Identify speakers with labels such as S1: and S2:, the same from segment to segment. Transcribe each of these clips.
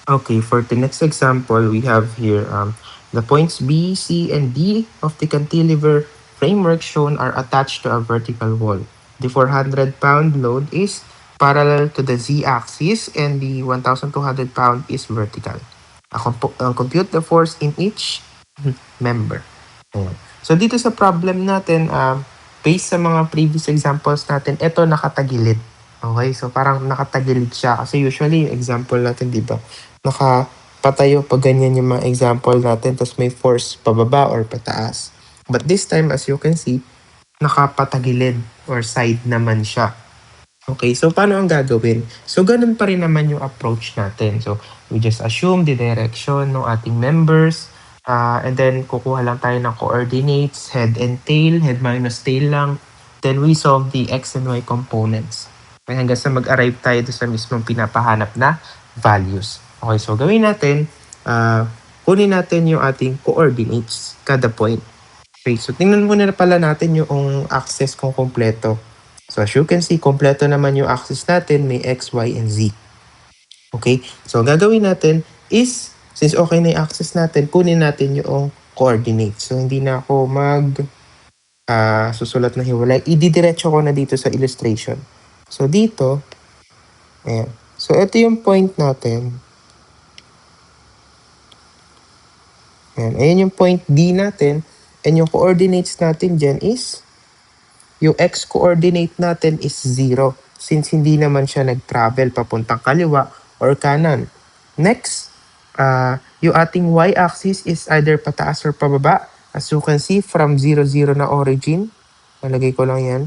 S1: Okay, for the next example, we have here the points B, C, and D of the cantilever framework shown are attached to a vertical wall. The 400-pound load is parallel to the z-axis and the 1,200-pound is vertical. Compute the force in each member. Ayan. So dito sa problem natin, based sa mga previous examples natin, ito nakatagilid. Okay, so parang nakatagilid siya. Kasi usually yung example natin, di ba? Nakapatayo pag ganyan yung mga example natin, tapos may force pababa or pataas. But this time, as you can see, nakapatagilid or side naman siya. Okay, so paano ang gagawin? So ganun pa rin naman yung approach natin. So we just assume the direction ng ating members, and then kukuha lang tayo ng coordinates, head and tail, head minus tail lang. Then we solve the x and y components. Okay, hanggang sa mag-arrive tayo sa mismong pinapahanap na values. Okay, so gawin natin, kunin natin yung ating coordinates kada point. Okay, so tingnan muna pala natin yung axis kung kompleto. So as you can see, kompleto naman yung axis natin, may x, y, and z. Okay, so gagawin natin is, since okay na yung axis natin, kunin natin yung coordinates. So hindi na ako susulat na hiwalay. Ididiretso ko na dito sa illustration. So dito, ayan. So ito yung point natin. Ayan yung point D natin. And yung coordinates natin dyan is, yung x-coordinate natin is 0 since hindi naman siya nag-travel papuntang kaliwa or kanan. Next, yung ating y-axis is either pataas or pababa. As you can see, from 0, 0 na origin, malagay ko lang yan,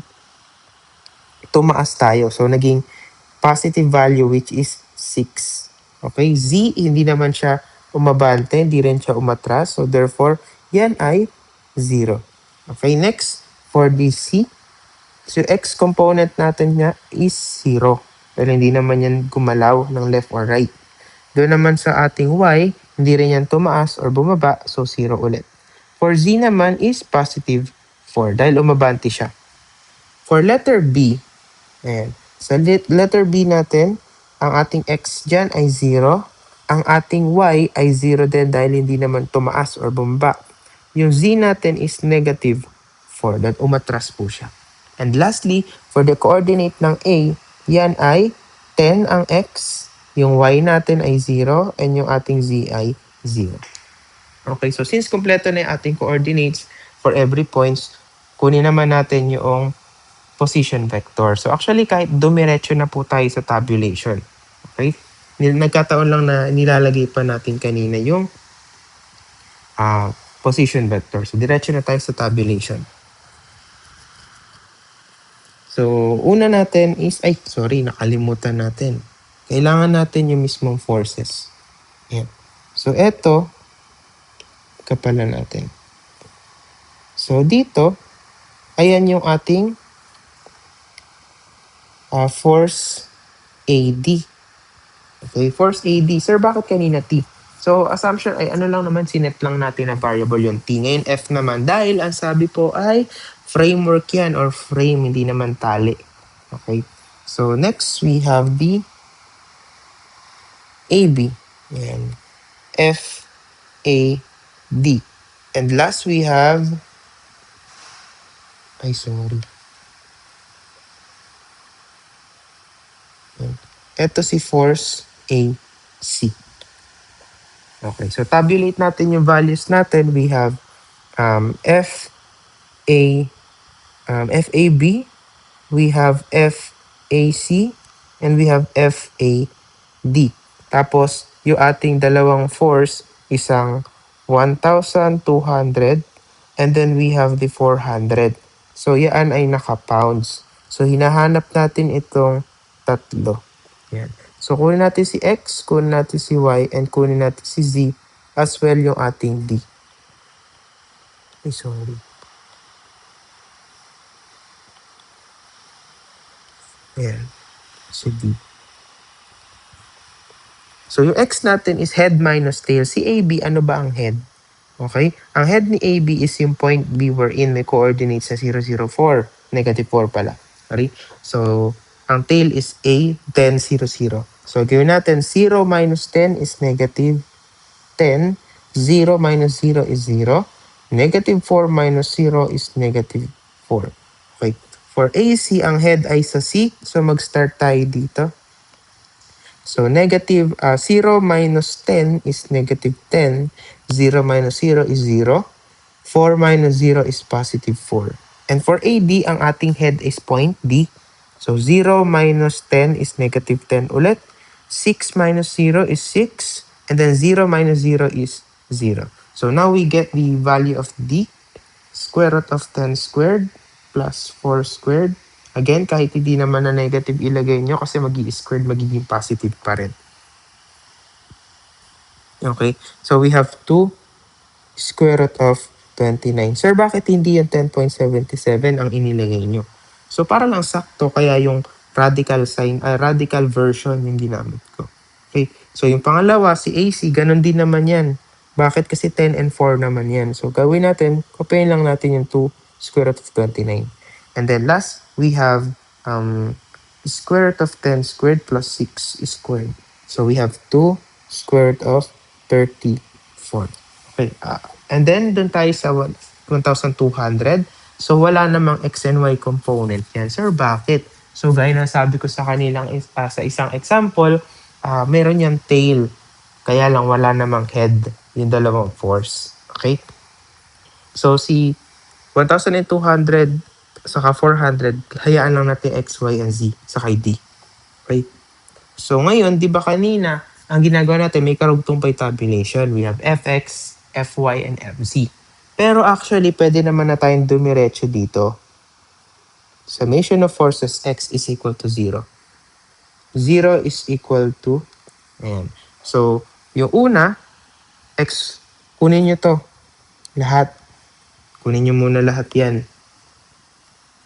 S1: tumaas tayo. So, naging positive value which is 6. Okay, z, hindi naman siya umabante, hindi rin siya umatras. So, therefore, yan ay 0. Okay, next, for the c, so x component natin niya is 0. Pero hindi naman yan gumalaw ng left or right. Doon naman sa ating y, hindi rin yan tumaas or bumaba, so 0 ulit. For z naman is positive 4 dahil umabante siya. For letter B, ayan. Sa letter B natin, ang ating x dyan ay 0. Ang ating y ay 0 din dahil hindi naman tumaas or bumaba. Yung z natin is negative 4 dahil umatras po siya. And lastly, for the coordinate ng A, yan ay 10 ang x, yung y natin ay 0, and yung ating z ay 0. Okay, so since kompleto na yung ating coordinates for every points, kunin naman natin yung position vector. So actually, kahit dumiretso na po tayo sa tabulation. Okay? Nagkataon lang na nilalagay pa natin kanina yung position vector. So diretso na tayo sa tabulation. So, una natin is, nakalimutan natin. Kailangan natin yung mismong forces. Ayan. So, eto, kapalan natin. So, dito, ayan yung ating force AD. Okay, force AD. Sir, bakit kanina T? So, assumption ay ano lang naman, sinet lang natin na variable yung T. Ngayon, F naman. Dahil ang sabi po ay framework yan or frame, hindi naman tali. Okay. So, next, we have the AB. Ayan. F, A, D. And last, we have... Ito si force AC. Okay, so tabulate natin yung values natin. We have FAB, we have FAC, and we have FAD. Tapos, yung ating dalawang force, isang 1,200, and then we have the 400. So, yan ay naka-pounds. So, hinahanap natin itong tatlo. Yan. So, kunin natin si X, kunin natin si Y, and kunin natin si Z, as well yung ating D. Ayan. Si D. So, yung X natin is head minus tail. Si AB, ano ba ang head? Okay? Ang head ni AB is yung point B wherein may coordinates na 0, 0, 4. Negative 4 pala. Sorry? So, ang tail is A, then 0, 0. So, gawin natin 0 minus 10 is negative 10. 0 minus 0 is 0. Negative 4 minus 0 is negative 4. Okay. For AC, ang head ay sa C. So, mag-start tayo dito. So, negative 0 minus 10 is negative 10. 0 minus 0 is 0. 4 minus 0 is positive 4. And for AD, ang ating head is point D. So, 0 minus 10 is negative 10 ulit. 6 minus 0 is 6. And then 0 minus 0 is 0. So, now we get the value of D. Square root of 10 squared plus 4 squared. Again, kahit hindi naman na negative ilagay nyo kasi mag-i-squared, magiging positive pa rin. Okay, so we have 2 square root of 29. Sir, bakit hindi yung 10.77 ang inilagay nyo? So, para lang sakto, kaya yung radical sign, radical version yung ginamit ko. Okay, so yung pangalawa, si AC, ganun din naman yan. Bakit? Kasi 10 and 4 naman yan. So, gawin natin, copyin lang natin yung 2 square root of 29. And then last, we have square root of 10 squared plus 6 squared. So, we have 2 square root of 34. Okay, and then dun tayo sa 1,200. So, wala namang x and y component yan. Sir, bakit? So, gaya na sabi ko sa kanilang sa isang example, meron yung tail. Kaya lang wala namang head. Yung dalawang force. Okay? So, si 1,200 saka 400, hayaan lang natin x, y, and z saka d. Okay? So, ngayon, di ba kanina, ang ginagawa natin, may karugtong by tabulation. We have fx, fy, and fz. Pero actually, pwede naman na tayong dumiretso dito. Summation of forces x is equal to 0. 0 is equal to, ayan. So, yung una, x, kunin nyo to. Lahat. Kunin nyo muna lahat yan.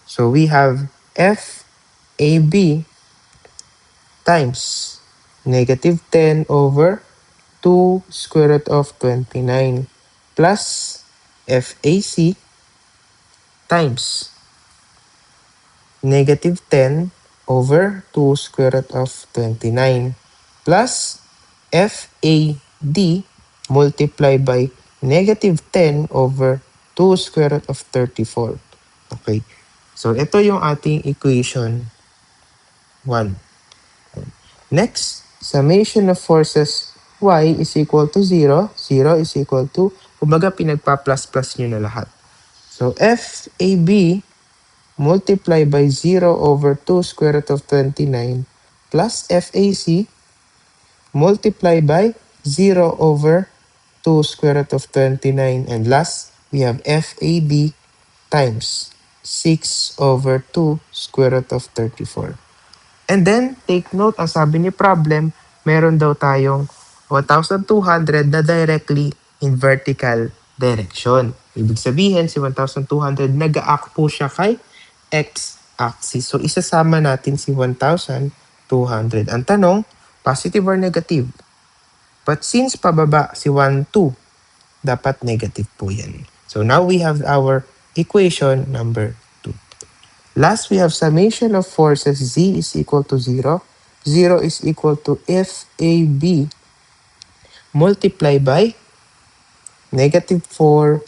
S1: So, we have FAB times negative 10 over 2 square root of 29 plus FAC times negative 10 over 2 square root of 29 plus FAD multiplied by negative 10 over 2 square root of 34. Okay. So, ito yung ating equation 1. Next, summation of forces y is equal to 0. 0 is equal to, kumbaga pinagpa-plus-plus nyo na lahat. So, FAB multiplied by 0 over 2 square root of 29 plus FAC multiplied by 0 over 2 square root of 29. And last, we have FAD times 6 over 2 square root of 34. And then, take note, ang sabi ni problem, meron daw tayong 1,200 na directly in vertical direction. Ibig sabihin, si 1,200 nag-a-act po siya kay x-axis. So, isasama natin si 1,200. Ang tanong, positive or negative? But since pababa si 1, 2, dapat negative po yan. So, now we have our equation number 2. Last, we have summation of forces z is equal to 0. 0 is equal to FAB multiplied by negative 4,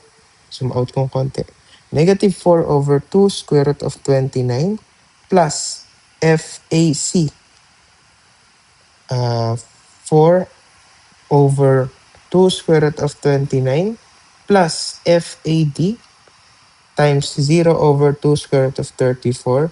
S1: zoom out kong konti, negative 4 over 2 square root of 29 plus FAC, 4 over 2 square root of 29 plus FAD times 0 over 2 square root of 34.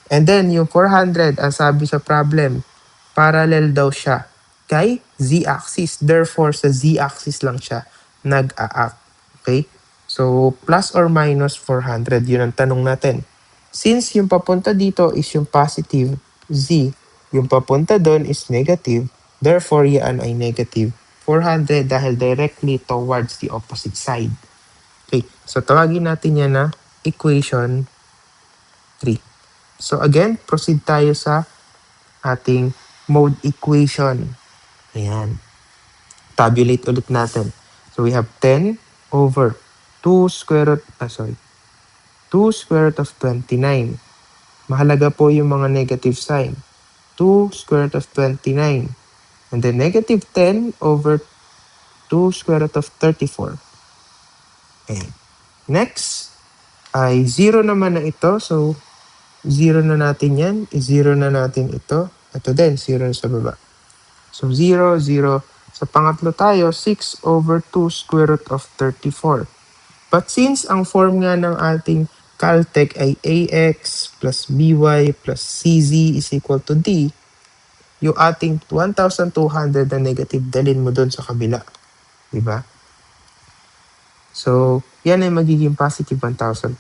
S1: And then, yung 400, ang sabi sa problem, parallel daw siya kay z-axis. Therefore, sa z-axis lang siya nag-a-act. Okay? So, plus or minus 400, yun ang tanong natin. Since yung papunta dito is yung positive z, yung papunta doon is negative, therefore, yan ay negative 400 dahil directly towards the opposite side. Okay, so tawagin natin yan na equation 3. So again, proceed tayo sa ating mode equation. Ayan. Tabulate ulit natin. So we have 10 over 2 square root, 2 square root of 29. Mahalaga po yung mga negative sign. 2 square root of 29. And then negative 10 over 2 square root of 34. Okay. Next, ay 0 naman na ito. So, 0 na natin yan. 0 na natin ito. Ito din, 0 sa baba. So, 0, 0. Sa pangatlo tayo, 6 over 2 square root of 34. But since ang form nga ng ating Caltech ay ax plus by plus cz is equal to d, yung ating 1,200 na negative dalhin mo doon sa kabila. Diba? So, yan ay magiging positive 1,200.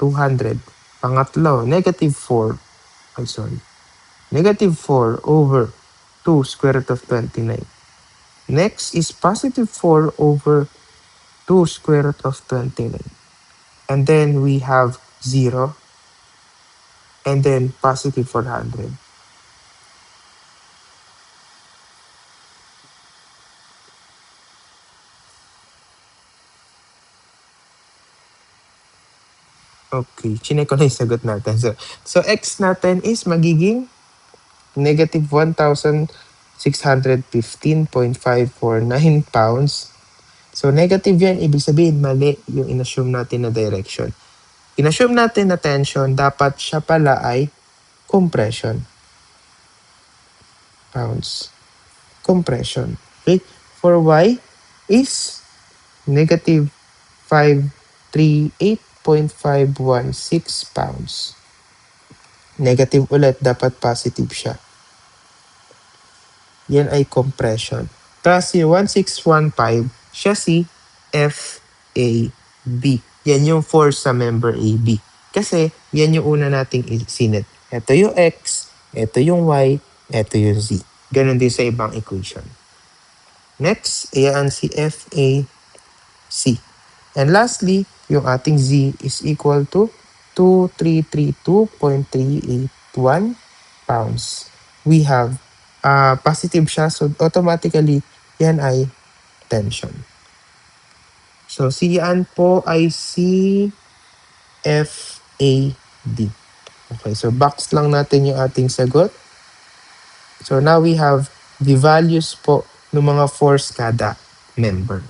S1: Pangatlo, negative 4. I'm sorry. Negative 4 over 2 square root of 29. Next is positive 4 over 2 square root of 29. And then we have 0. And then positive 400. Okay, chinek ko na yung sagot natin. So x natin is magiging negative 1,615.549 pounds. So negative yan, ibig sabihin mali yung inassume natin na direction. Inassume natin na tension, dapat siya pala ay compression. Pounds. Compression. Okay? For y is negative 538.516 pounds. Negative ulit, dapat positive siya. Yan ay compression. Tapos yung 1615, siya si FAB. Yan yung force sa member AB. Kasi yan yung una nating isinet. Ito yung X, ito yung Y, ito yung Z. Ganon din sa ibang equation. Next, ayan si FAC. And lastly, yung ating Z is equal to 2332.381 pounds. We have positive siya, so automatically, yan ay tension. So, siyan po ay si FAD. Okay, so box lang natin yung ating sagot. So, now we have the values po ng mga force kada member.